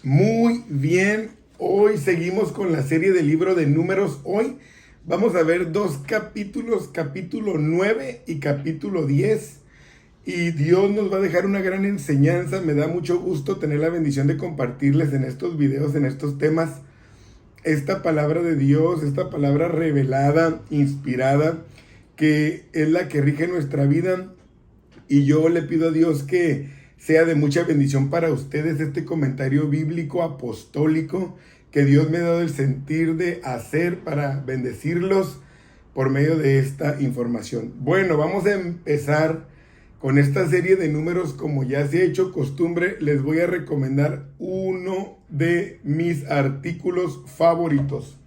Muy bien, hoy seguimos con la serie del libro de Números. Hoy vamos a ver dos capítulos, capítulo 9 y capítulo 10. Y Dios nos va a dejar una gran enseñanza. Me da mucho gusto tener la bendición de compartirles en estos videos, en estos temas, esta palabra de Dios, esta palabra revelada, inspirada, que es la que rige nuestra vida. Y yo le pido a Dios que sea de mucha bendición para ustedes este comentario bíblico apostólico que Dios me ha dado el sentir de hacer para bendecirlos por medio de esta información. Bueno, vamos a empezar con esta serie de números. Como ya se ha hecho costumbre, les voy a recomendar uno de mis artículos favoritos.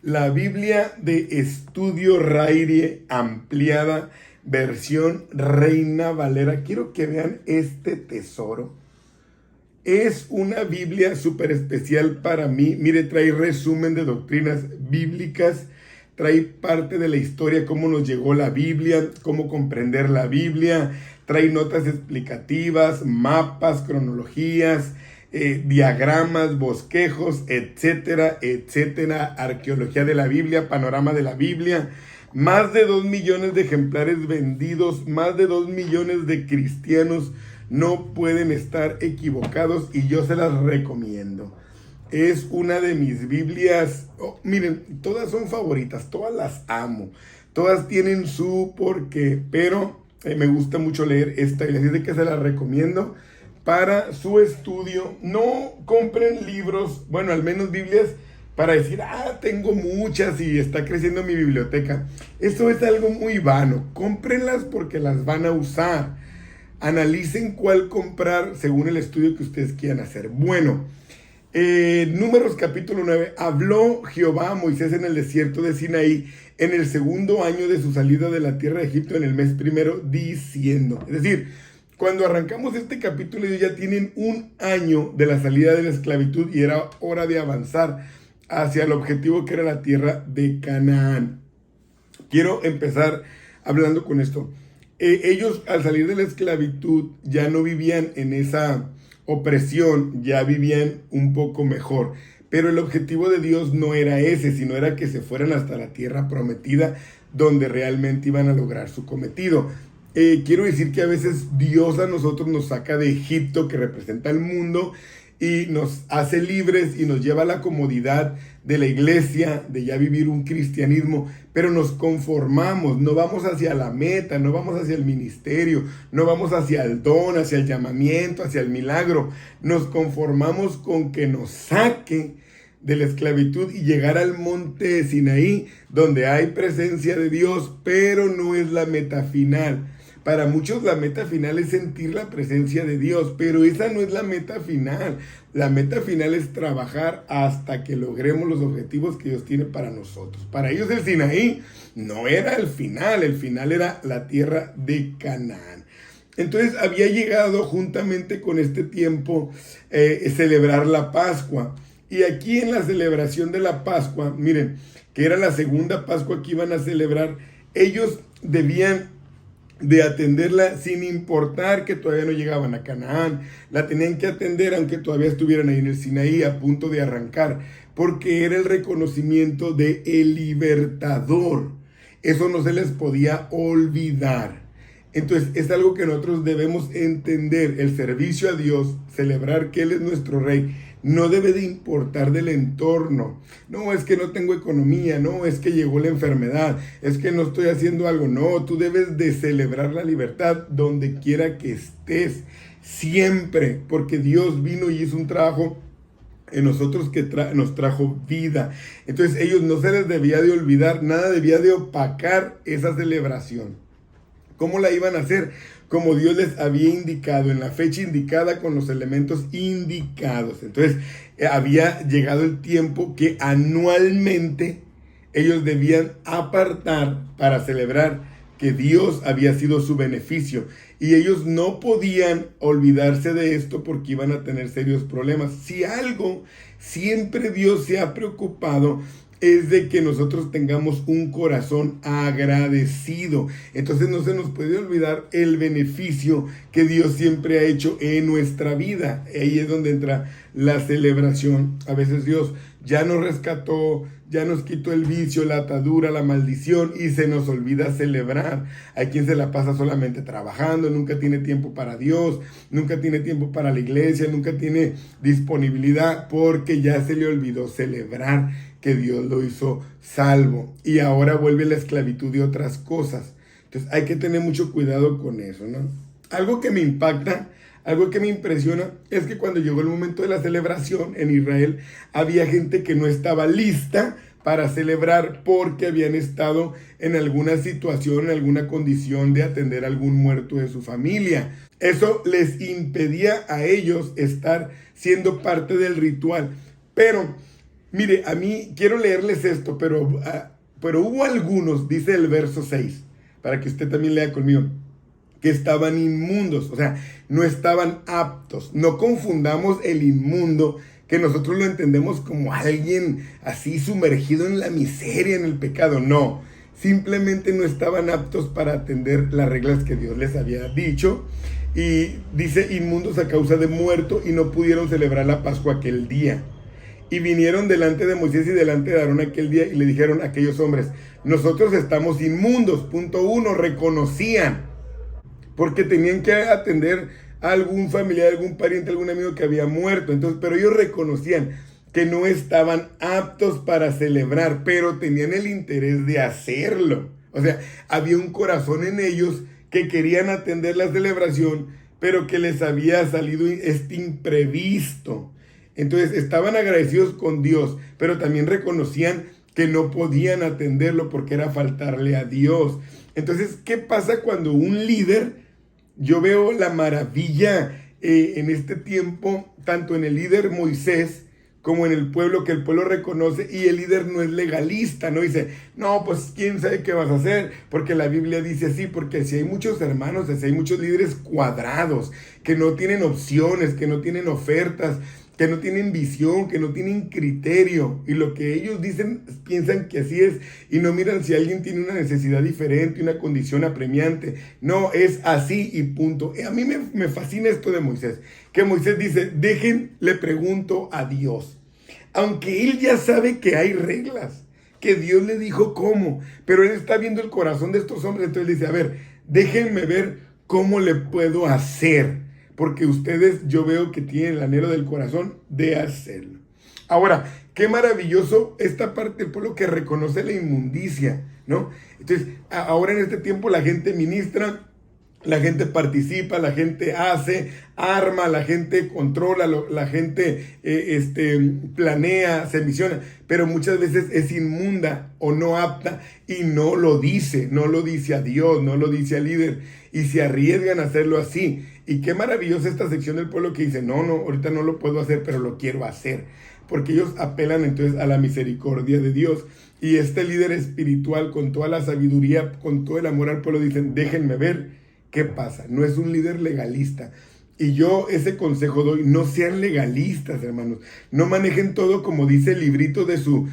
La Biblia de Estudio Rairie ampliada, versión Reina Valera. Quiero que vean este tesoro. Es una Biblia súper especial para mí. Mire, trae resumen de doctrinas bíblicas, trae parte de la historia, cómo nos llegó la Biblia, cómo comprender la Biblia, trae notas explicativas, mapas, cronologías, diagramas, bosquejos, etcétera, etcétera, arqueología de la Biblia, panorama de la Biblia. Más de 2 millones de ejemplares vendidos, más de 2 millones de cristianos. No pueden estar equivocados y yo se las recomiendo. Es una de mis Biblias. Miren, todas son favoritas, todas las amo. Todas tienen su porqué, pero me gusta mucho leer esta y así de que se la recomiendo para su estudio. No compren libros, bueno, al menos Biblias, para decir, tengo muchas y está creciendo mi biblioteca. Eso es algo muy vano. Cómprenlas porque las van a usar. Analicen cuál comprar según el estudio que ustedes quieran hacer. Bueno, Números capítulo 9. Habló Jehová a Moisés en el desierto de Sinaí en el segundo año de su salida de la tierra de Egipto, en el mes primero, diciendo. Es decir, cuando arrancamos este capítulo, ellos ya tienen un año de la salida de la esclavitud y era hora de avanzar hacia el objetivo que era la tierra de Canaán. Quiero empezar hablando con esto. Ellos al salir de la esclavitud ya no vivían en esa opresión, ya vivían un poco mejor. Pero el objetivo de Dios no era ese, sino era que se fueran hasta la tierra prometida, donde realmente iban a lograr su cometido. Quiero decir que a veces Dios a nosotros nos saca de Egipto, que representa el mundo, y nos hace libres y nos lleva a la comodidad de la iglesia, de ya vivir un cristianismo, pero nos conformamos, no vamos hacia la meta, no vamos hacia el ministerio, no vamos hacia el don, hacia el llamamiento, hacia el milagro. Nos conformamos con que nos saque de la esclavitud y llegar al monte de Sinaí, donde hay presencia de Dios, pero no es la meta final. Para muchos la meta final es sentir la presencia de Dios, pero esa no es la meta final. La meta final es trabajar hasta que logremos los objetivos que Dios tiene para nosotros. Para ellos el Sinaí no era el final era la tierra de Canaán. Entonces había llegado juntamente con este tiempo celebrar la Pascua. Y aquí en la celebración de la Pascua, miren, que era la segunda Pascua que iban a celebrar, ellos debían de atenderla sin importar que todavía no llegaban a Canaán. La tenían que atender aunque todavía estuvieran ahí en el Sinaí a punto de arrancar, porque era el reconocimiento de el libertador. Eso no se les podía olvidar. Entonces es algo que nosotros debemos entender. El servicio a Dios, celebrar que Él es nuestro Rey, no debe de importar del entorno. No, es que no tengo economía, no, es que llegó la enfermedad, es que no estoy haciendo algo. No, tú debes de celebrar la libertad donde quiera que estés, siempre, porque Dios vino y hizo un trabajo en nosotros que nos trajo vida. Entonces ellos no se les debía de olvidar, nada debía de opacar esa celebración. ¿Cómo la iban a hacer? Como Dios les había indicado, en la fecha indicada, con los elementos indicados. Entonces, había llegado el tiempo que anualmente ellos debían apartar para celebrar que Dios había sido su beneficio. Y ellos no podían olvidarse de esto porque iban a tener serios problemas. Si algo siempre Dios se ha preocupado es de que nosotros tengamos un corazón agradecido. Entonces no se nos puede olvidar el beneficio que Dios siempre ha hecho en nuestra vida. Ahí es donde entra la celebración. A veces Dios ya nos rescató, ya nos quitó el vicio, la atadura, la maldición, y se nos olvida celebrar. Hay quien se la pasa solamente trabajando, nunca tiene tiempo para Dios, nunca tiene tiempo para la iglesia, nunca tiene disponibilidad porque ya se le olvidó celebrar que Dios lo hizo salvo y ahora vuelve la esclavitud y otras cosas. Entonces hay que tener mucho cuidado con eso, ¿no? Algo que me impacta, algo que me impresiona es que cuando llegó el momento de la celebración en Israel, había gente que no estaba lista para celebrar porque habían estado en alguna situación, en alguna condición de atender a algún muerto de su familia. Eso les impedía a ellos estar siendo parte del ritual. Pero, mire, a mí quiero leerles esto, pero hubo algunos, dice el verso 6, para que usted también lea conmigo, que estaban inmundos, o sea, no estaban aptos. No confundamos el inmundo, que nosotros lo entendemos como alguien así sumergido en la miseria, en el pecado. No, simplemente no estaban aptos para atender las reglas que Dios les había dicho. Y dice inmundos a causa de muerto, y no pudieron celebrar la Pascua aquel día. Y vinieron delante de Moisés y delante de Aarón aquel día y le dijeron a aquellos hombres: nosotros estamos inmundos. Punto 1, reconocían, porque tenían que atender a algún familiar, algún pariente, algún amigo que había muerto. Entonces, pero ellos reconocían que no estaban aptos para celebrar, pero tenían el interés de hacerlo. O sea, había un corazón en ellos que querían atender la celebración, pero que les había salido este imprevisto. Entonces, estaban agradecidos con Dios, pero también reconocían que no podían atenderlo porque era faltarle a Dios. Entonces, ¿qué pasa cuando un líder? Yo veo la maravilla en este tiempo, tanto en el líder Moisés como en el pueblo, que el pueblo reconoce, y el líder no es legalista, no dice, no, pues quién sabe qué vas a hacer, porque la Biblia dice así, porque si hay muchos hermanos, si hay muchos líderes cuadrados, que no tienen opciones, que no tienen ofertas, que no tienen visión, que no tienen criterio, y lo que ellos dicen, piensan que así es, y no miran si alguien tiene una necesidad diferente, una condición apremiante. No, es así y punto. A mí me fascina esto de Moisés, que Moisés dice, le pregunto a Dios, aunque él ya sabe que hay reglas, que Dios le dijo cómo, pero él está viendo el corazón de estos hombres, entonces dice, a ver, déjenme ver cómo le puedo hacer, porque ustedes, yo veo que tienen el anhelo del corazón de hacerlo. Ahora, qué maravilloso esta parte del pueblo que reconoce la inmundicia, ¿no? Entonces, ahora en este tiempo la gente ministra, la gente participa, la gente hace, arma, la gente controla, la gente planea, se misiona, pero muchas veces es inmunda o no apta y no lo dice a Dios, no lo dice al líder, y se arriesgan a hacerlo así. Y qué maravillosa esta sección del pueblo que dice, no, ahorita no lo puedo hacer, pero lo quiero hacer, porque ellos apelan entonces a la misericordia de Dios. Y este líder espiritual, con toda la sabiduría, con todo el amor al pueblo, dicen, déjenme ver qué pasa. No es un líder legalista. Y yo ese consejo doy, no sean legalistas, hermanos. No manejen todo como dice el librito de su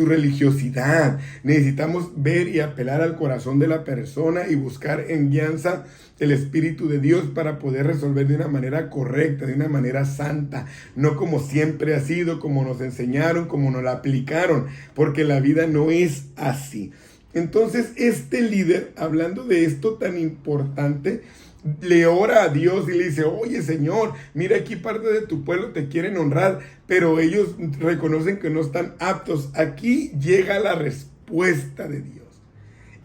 religiosidad. Necesitamos ver y apelar al corazón de la persona y buscar en guianza el Espíritu de Dios para poder resolver de una manera correcta, de una manera santa. No como siempre ha sido, como nos enseñaron, como nos la aplicaron, porque la vida no es así. Entonces, este líder, hablando de esto tan importante, le ora a Dios y le dice, oye Señor, mira, aquí parte de tu pueblo te quieren honrar, pero ellos reconocen que no están aptos. Aquí llega la respuesta de Dios.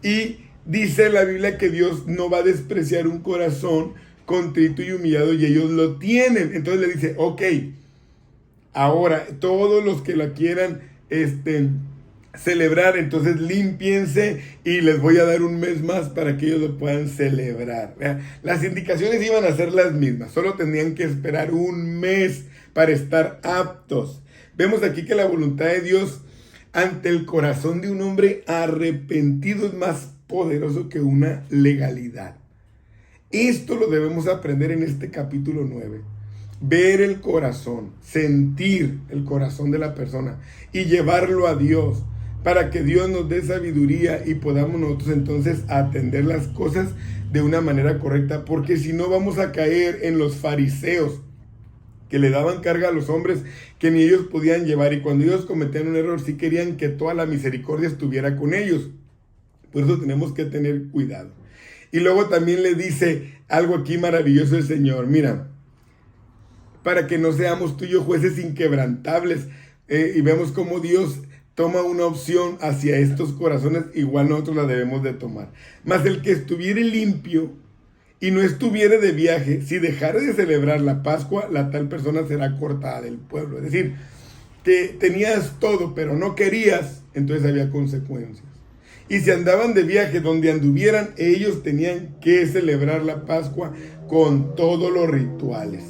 Y dice la Biblia que Dios no va a despreciar un corazón contrito y humillado, y ellos lo tienen. Entonces le dice, ok, ahora todos los que la quieran celebrar, entonces límpiense y les voy a dar un mes más para que ellos lo puedan celebrar. Las indicaciones iban a ser las mismas, solo tenían que esperar un mes para estar aptos. Vemos aquí que la voluntad de Dios ante el corazón de un hombre arrepentido es más poderoso que una legalidad. Esto lo debemos aprender en este capítulo 9. Ver el corazón, sentir el corazón de la persona y llevarlo a Dios. para que Dios nos dé sabiduría y podamos nosotros entonces atender las cosas de una manera correcta, porque si no vamos a caer en los fariseos que le daban carga a los hombres que ni ellos podían llevar, y cuando ellos cometían un error sí querían que toda la misericordia estuviera con ellos. Por eso tenemos que tener cuidado. Y luego también le dice algo aquí maravilloso el Señor, mira, para que no seamos tú y yo jueces inquebrantables, y vemos cómo Dios toma una opción hacia estos corazones, igual nosotros la debemos de tomar. Mas el que estuviere limpio y no estuviere de viaje, si dejare de celebrar la Pascua, la tal persona será cortada del pueblo. Es decir, que tenías todo, pero no querías, entonces había consecuencias. Y si andaban de viaje, donde anduvieran, ellos tenían que celebrar la Pascua con todos los rituales.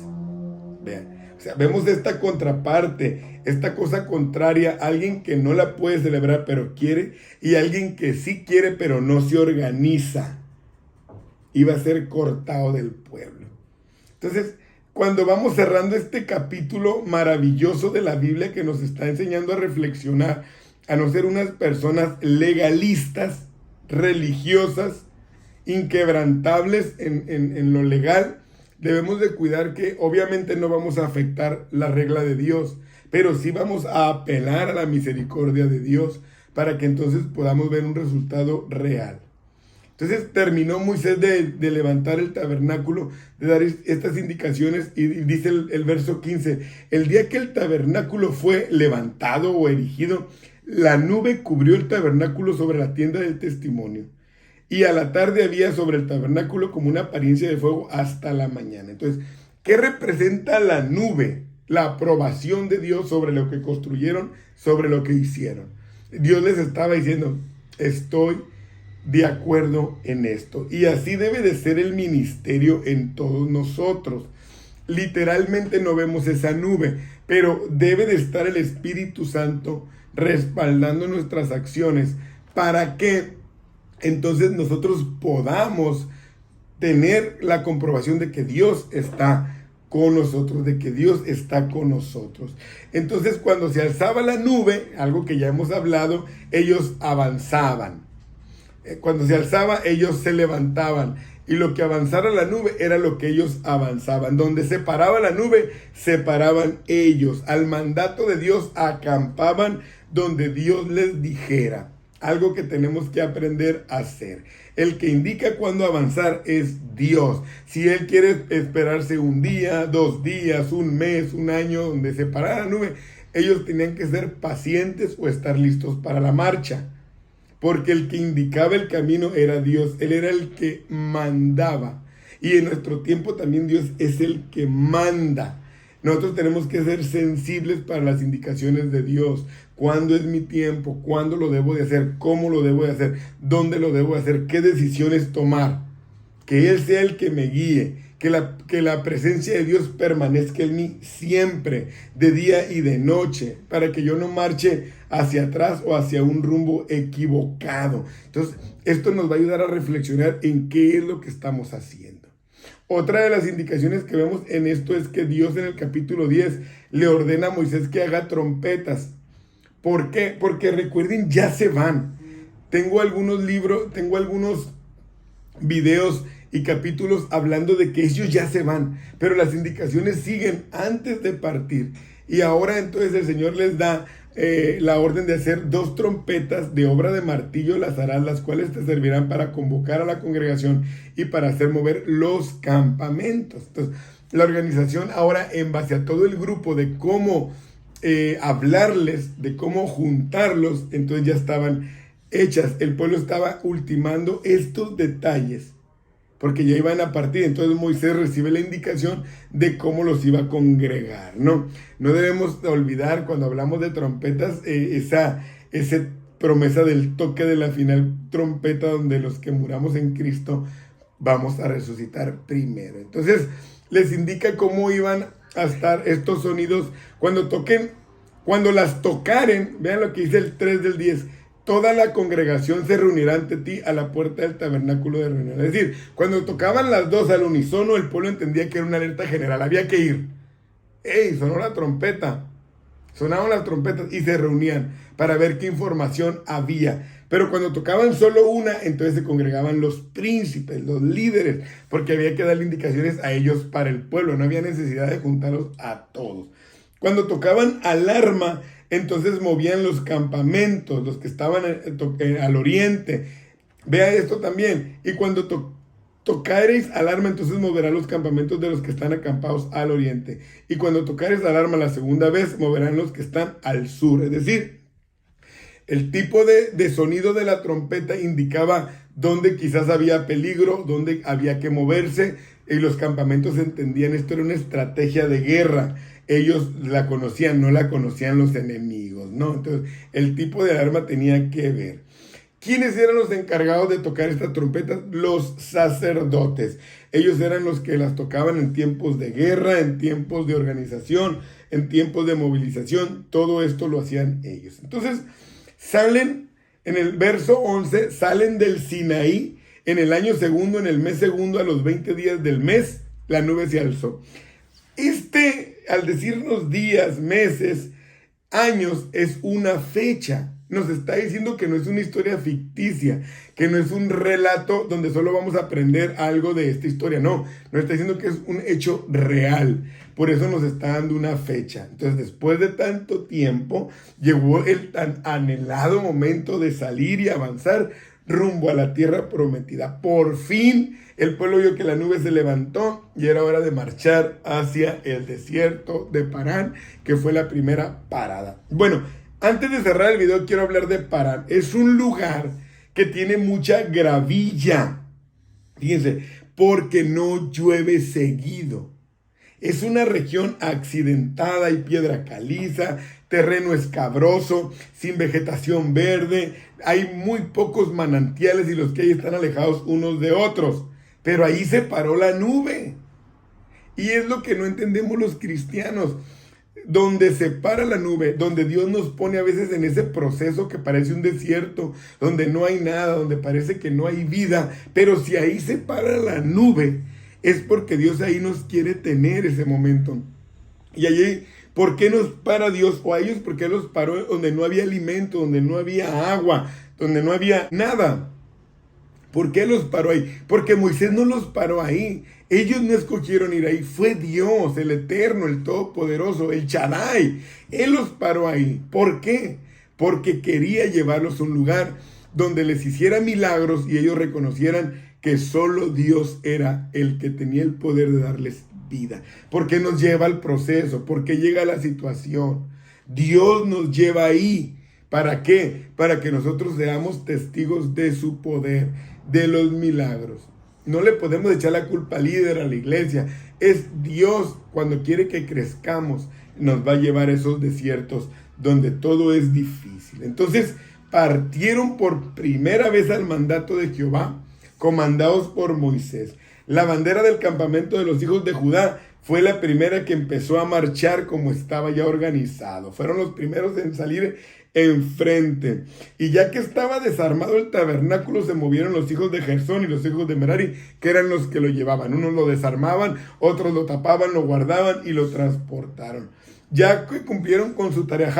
Vean. O sea, vemos esta contraparte, esta cosa contraria, alguien que no la puede celebrar pero quiere, y alguien que sí quiere pero no se organiza. Iba a ser cortado del pueblo. Entonces, cuando vamos cerrando este capítulo maravilloso de la Biblia que nos está enseñando a reflexionar, a no ser unas personas legalistas, religiosas, inquebrantables en lo legal, debemos de cuidar que obviamente no vamos a afectar la regla de Dios, pero sí vamos a apelar a la misericordia de Dios para que entonces podamos ver un resultado real. Entonces terminó Moisés de levantar el tabernáculo, de dar estas indicaciones, y dice el verso 15, el día que el tabernáculo fue levantado o erigido, la nube cubrió el tabernáculo sobre la tienda del testimonio. Y a la tarde había sobre el tabernáculo como una apariencia de fuego hasta la mañana. Entonces, ¿qué representa la nube? La aprobación de Dios sobre lo que construyeron, sobre lo que hicieron. Dios les estaba diciendo, estoy de acuerdo en esto. Y así debe de ser el ministerio en todos nosotros. Literalmente no vemos esa nube, pero debe de estar el Espíritu Santo respaldando nuestras acciones para que entonces nosotros podamos tener la comprobación de que Dios está con nosotros, de que Dios está con nosotros. Entonces, cuando se alzaba la nube, algo que ya hemos hablado, ellos avanzaban. Cuando se alzaba, ellos se levantaban. Y lo que avanzara la nube era lo que ellos avanzaban. Donde se paraba la nube, se paraban ellos. Al mandato de Dios acampaban donde Dios les dijera. Algo que tenemos que aprender a hacer. El que indica cuándo avanzar es Dios. Si Él quiere esperarse un día, 2 días, un mes, un año, donde se parara la nube, ellos tenían que ser pacientes o estar listos para la marcha. Porque el que indicaba el camino era Dios. Él era el que mandaba. Y en nuestro tiempo también Dios es el que manda. Nosotros tenemos que ser sensibles para las indicaciones de Dios. ¿Cuándo es mi tiempo? ¿Cuándo lo debo de hacer? ¿Cómo lo debo de hacer? ¿Dónde lo debo de hacer? ¿Qué decisiones tomar? Que Él sea el que me guíe. Que la presencia de Dios permanezca en mí siempre, de día y de noche, para que yo no marche hacia atrás o hacia un rumbo equivocado. Entonces, esto nos va a ayudar a reflexionar en qué es lo que estamos haciendo. Otra de las indicaciones que vemos en esto es que Dios en el capítulo 10 le ordena a Moisés que haga trompetas. ¿Por qué? Porque recuerden, ya se van. Tengo algunos libros, tengo algunos videos y capítulos hablando de que ellos ya se van, pero las indicaciones siguen antes de partir. Y ahora entonces el Señor les da la orden de hacer 2 trompetas de obra de martillo, las harás, las cuales te servirán para convocar a la congregación y para hacer mover los campamentos. Entonces, la organización ahora, en base a todo el grupo, de cómo hablarles, de cómo juntarlos, entonces ya estaban hechas. El pueblo estaba ultimando estos detalles, porque ya iban a partir. Entonces Moisés recibe la indicación de cómo los iba a congregar, ¿no? No debemos olvidar, cuando hablamos de trompetas, esa promesa del toque de la final trompeta, donde los que muramos en Cristo vamos a resucitar primero. Entonces les indica cómo iban a estar estos sonidos cuando toquen, cuando las tocaren. Vean lo que dice el 3 del 10. Toda la congregación se reunirá ante ti a la puerta del tabernáculo de reunión. Es decir, cuando tocaban las 2 al unísono, el pueblo entendía que era una alerta general, había que ir. ¡Ey! Sonó la trompeta. sonaban las trompetas y se reunían para ver qué información había. Pero cuando tocaban solo una, entonces se congregaban los príncipes, los líderes, porque había que darle indicaciones a ellos para el pueblo, no había necesidad de juntarlos a todos. Cuando tocaban alarma, entonces movían los campamentos, los que estaban al oriente. Vea esto también. Y cuando tocareis alarma, entonces moverá los campamentos de los que están acampados al oriente. Y cuando tocareis alarma la segunda vez, moverán los que están al sur. Es decir, el tipo de sonido de la trompeta indicaba dónde quizás había peligro, dónde había que moverse, y los campamentos entendían, esto era una estrategia de guerra. Ellos la conocían, no la conocían los enemigos, ¿no? Entonces, el tipo de alarma tenía que ver. ¿Quiénes eran los encargados de tocar estas trompetas? Los sacerdotes. Ellos eran los que las tocaban en tiempos de guerra, en tiempos de organización, en tiempos de movilización. Todo esto lo hacían ellos. Entonces, salen, en el verso 11, salen del Sinaí, en el año segundo, en el mes segundo, a los 20 días del mes, la nube se alzó. Al decirnos días, meses, años, es una fecha. Nos está diciendo que no es una historia ficticia, que no es un relato donde solo vamos a aprender algo de esta historia. No, nos está diciendo que es un hecho real. Por eso nos está dando una fecha. Entonces, después de tanto tiempo, llegó el tan anhelado momento de salir y avanzar rumbo a la tierra prometida. Por fin, el pueblo vio que la nube se levantó y era hora de marchar hacia el desierto de Parán, que fue la primera parada. Bueno, antes de cerrar el video, quiero hablar de Parán. Es un lugar que tiene mucha gravilla. Fíjense, porque no llueve seguido. Es una región accidentada, hay piedra caliza, terreno escabroso, sin vegetación verde, hay muy pocos manantiales y los que hay están alejados unos de otros. Pero ahí se paró la nube. Y es lo que no entendemos los cristianos. Donde se para la nube, donde Dios nos pone a veces en ese proceso que parece un desierto, donde no hay nada, donde parece que no hay vida, pero si ahí se para la nube, es porque Dios ahí nos quiere tener ese momento. Y allí, ¿por qué nos para Dios? O a ellos, ¿por qué los paró donde no había alimento, donde no había agua, donde no había nada? ¿Por qué los paró ahí? Porque Moisés no los paró ahí. Ellos no escogieron ir ahí. Fue Dios, el Eterno, el Todopoderoso, el Shaddai. Él los paró ahí. ¿Por qué? Porque quería llevarlos a un lugar donde les hiciera milagros y ellos reconocieran que solo Dios era el que tenía el poder de darles vida. Porque nos lleva al proceso, porque llega la situación. Dios nos lleva ahí. ¿Para qué? Para que nosotros seamos testigos de su poder, de los milagros. No le podemos echar la culpa al líder, a la iglesia. Es Dios, cuando quiere que crezcamos, nos va a llevar a esos desiertos donde todo es difícil. Entonces, partieron por primera vez al mandato de Jehová, comandados por Moisés. La bandera del campamento de los hijos de Judá fue la primera que empezó a marchar como estaba ya organizado. Fueron los primeros en salir enfrente. Y ya que estaba desarmado el tabernáculo, se movieron los hijos de Gersón y los hijos de Merari, que eran los que lo llevaban. Unos lo desarmaban, otros lo tapaban, lo guardaban y lo transportaron. Ya que cumplieron con su tarea,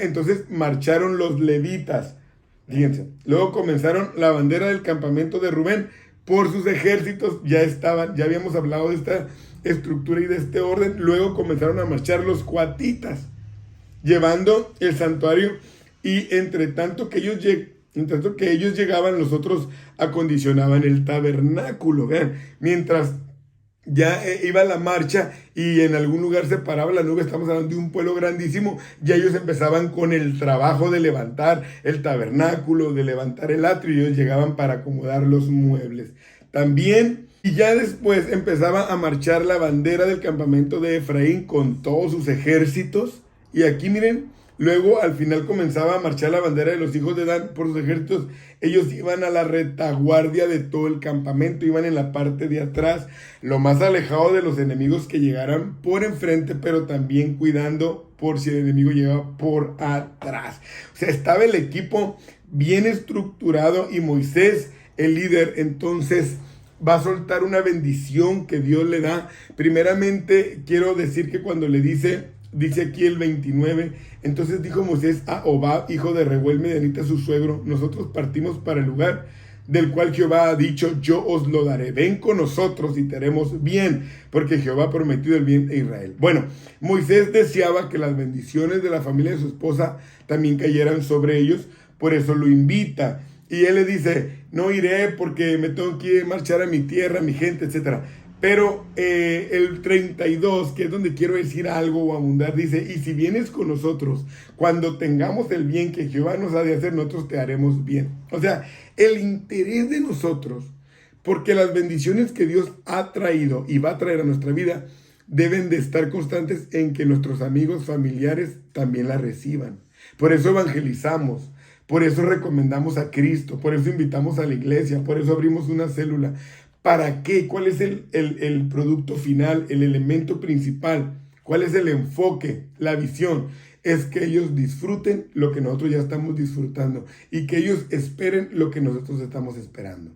entonces marcharon los levitas. Fíjense, luego comenzaron la bandera del campamento de Rubén por sus ejércitos, ya habíamos hablado de esta estructura y de este orden. Luego comenzaron a marchar los coatitas, llevando el santuario, y entre tanto que ellos llegaban, los otros acondicionaban el tabernáculo. Vean, mientras ya iba la marcha y en algún lugar se paraba la nube, estamos hablando de un pueblo grandísimo, ya ellos empezaban con el trabajo de levantar el tabernáculo, de levantar el atrio, y ellos llegaban para acomodar los muebles. También, y ya después empezaba a marchar la bandera del campamento de Efraín con todos sus ejércitos. Y aquí miren, luego al final comenzaba a marchar la bandera de los hijos de Dan por sus ejércitos. Ellos iban a la retaguardia de todo el campamento, iban en la parte de atrás, lo más alejado de los enemigos que llegaran por enfrente, pero también cuidando por si el enemigo llegaba por atrás. O sea, estaba el equipo bien estructurado, y Moisés, el líder, entonces va a soltar una bendición que Dios le da. Primeramente, quiero decir que cuando le dice dice aquí el 29, entonces dijo Moisés a Hobab, hijo de Reuel Medianita, su suegro, nosotros partimos para el lugar del cual Jehová ha dicho, yo os lo daré, ven con nosotros y te haremos bien, porque Jehová ha prometido el bien a Israel. Bueno, Moisés deseaba que las bendiciones de la familia de su esposa también cayeran sobre ellos, por eso lo invita. Y él le dice, no iré porque me tengo que marchar a mi tierra, a mi gente, etc. Pero el 32, que es donde quiero decir algo o abundar, dice, y si vienes con nosotros, cuando tengamos el bien que Jehová nos ha de hacer, nosotros te haremos bien. O sea, el interés de nosotros, porque las bendiciones que Dios ha traído y va a traer a nuestra vida, deben de estar constantes en que nuestros amigos, familiares también las reciban. Por eso evangelizamos. Por eso recomendamos a Cristo, por eso invitamos a la iglesia, por eso abrimos una célula. ¿Para qué? ¿Cuál es el producto final, el elemento principal? ¿Cuál es el enfoque, la visión? Es que ellos disfruten lo que nosotros ya estamos disfrutando y que ellos esperen lo que nosotros estamos esperando.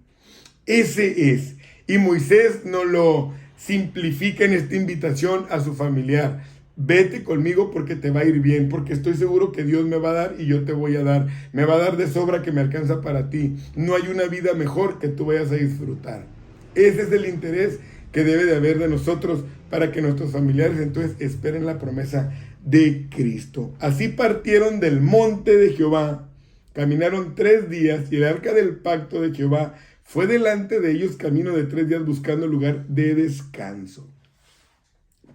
Ese es. Y Moisés nos lo simplifica en esta invitación a su familiar. Vete conmigo porque te va a ir bien, porque estoy seguro que Dios me va a dar y yo te voy a dar. Me va a dar de sobra que me alcanza para ti. No hay una vida mejor que tú vayas a disfrutar. Ese es el interés que debe de haber de nosotros para que nuestros familiares entonces esperen la promesa de Cristo. Así partieron del monte de Jehová, caminaron 3 días y el arca del pacto de Jehová fue delante de ellos camino de 3 días buscando lugar de descanso.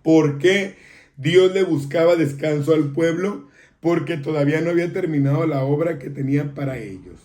¿Por qué Dios le buscaba descanso al pueblo? Porque todavía no había terminado la obra que tenía para ellos.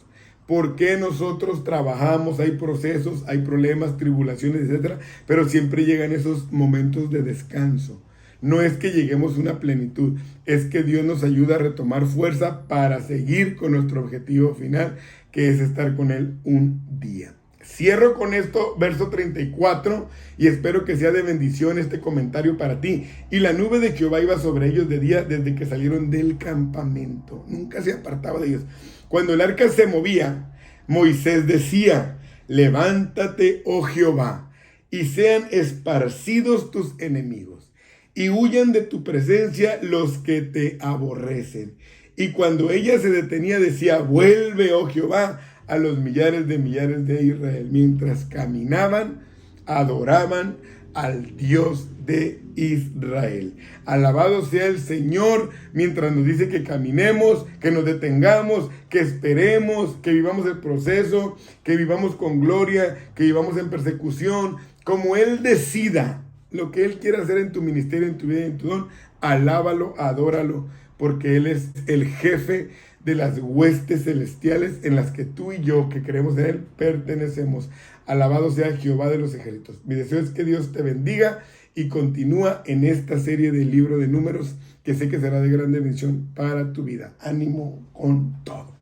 ¿Por qué nosotros trabajamos? Hay procesos, hay problemas, tribulaciones, etcétera, pero siempre llegan esos momentos de descanso. No es que lleguemos a una plenitud, es que Dios nos ayuda a retomar fuerza para seguir con nuestro objetivo final, que es estar con Él un día. Cierro con esto, verso 34, y espero que sea de bendición este comentario para ti. Y la nube de Jehová iba sobre ellos de día desde que salieron del campamento. Nunca se apartaba de ellos. Cuando el arca se movía, Moisés decía, levántate, oh Jehová, y sean esparcidos tus enemigos, y huyan de tu presencia los que te aborrecen. Y cuando ella se detenía, decía, vuelve, oh Jehová, a los millares de Israel. Mientras caminaban, adoraban al Dios de Israel. Alabado sea el Señor, mientras nos dice que caminemos, que nos detengamos, que esperemos, que vivamos el proceso, que vivamos con gloria, que vivamos en persecución, como Él decida lo que Él quiera hacer en tu ministerio, en tu vida, en tu don. Alábalo, adóralo, porque Él es el jefe de las huestes celestiales en las que tú y yo, que creemos en Él, pertenecemos. Alabado sea Jehová de los ejércitos. Mi deseo es que Dios te bendiga y continúa en esta serie del libro de Números, que sé que será de gran bendición para tu vida. Ánimo con todo.